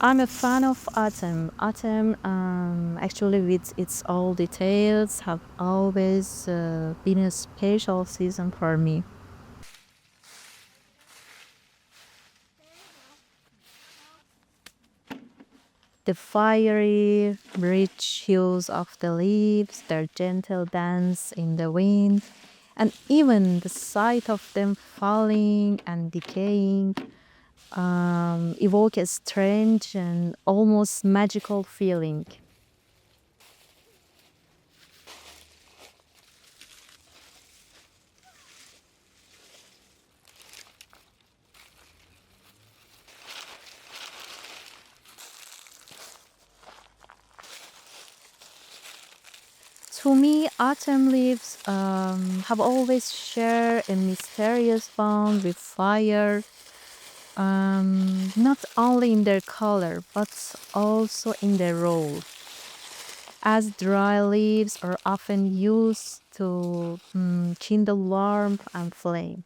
I'm a fan of autumn. Autumn, actually, with its all details, have always been a special season for me. The fiery, rich hues of the leaves, their gentle dance in the wind, and even the sight of them falling and decaying evoke a strange and almost magical feeling. To me, autumn leaves have always shared a mysterious bond with fire, not only in their color, but also in their role. As dry leaves are often used to kindle warmth and flame.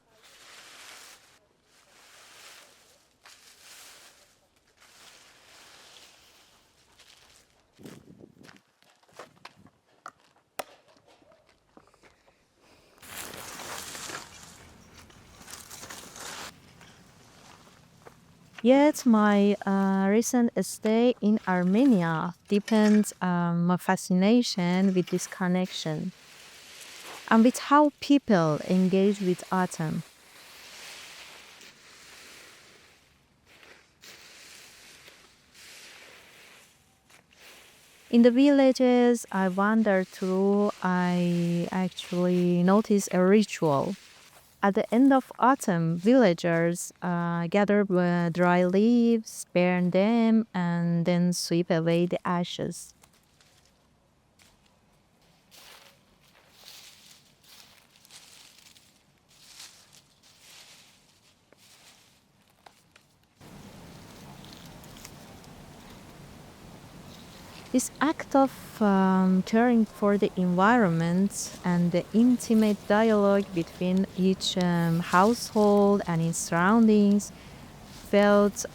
Yet my recent stay in Armenia deepens my fascination with this connection and with how people engage with autumn. In the villages I wandered through, I actually noticed a ritual. At the end of autumn, villagers gather dry leaves, burn them, and then sweep away the ashes. This act of caring for the environment and the intimate dialogue between each household and its surroundings felt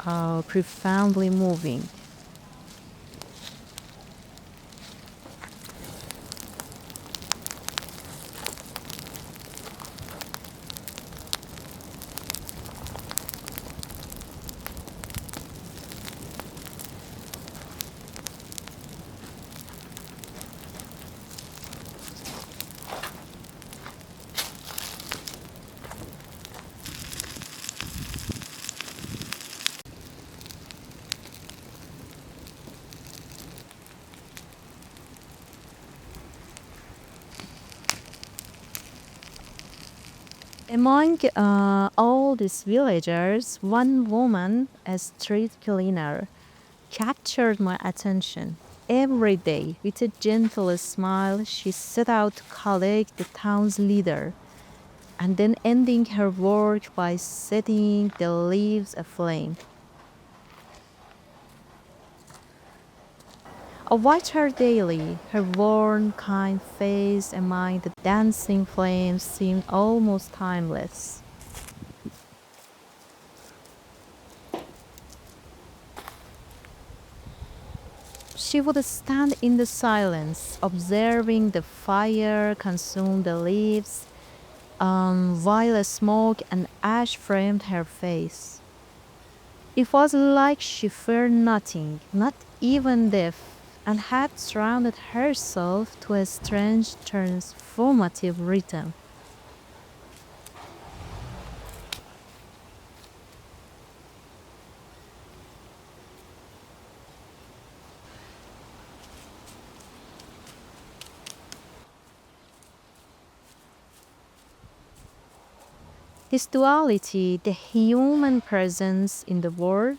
profoundly moving. Among all these villagers, one woman, a street cleaner, captured my attention. Every day, with a gentle smile, she set out to collect the town's leader, and then ending her work by setting the leaves aflame. I watched her daily. Her worn, kind face among the dancing flames seemed almost timeless. She would stand in the silence, observing the fire consume the leaves, while smoke and ash framed her face. It was like she feared nothing, not even death, and had surrounded herself to a strange transformative rhythm. This duality, the human presence in the world,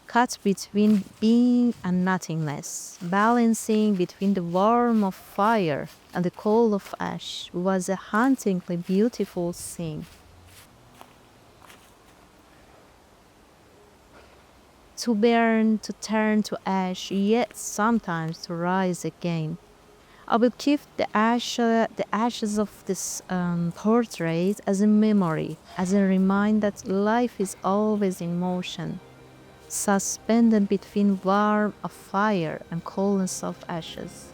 cut between being and nothingness, balancing between the warmth of fire and the cold of ash, was a hauntingly beautiful scene. To burn, to turn to ash, yet sometimes to rise again. I will keep the ashes of this portrait as a memory, as a reminder that life is always in motion, suspended between warmth of fire and coldness of ashes.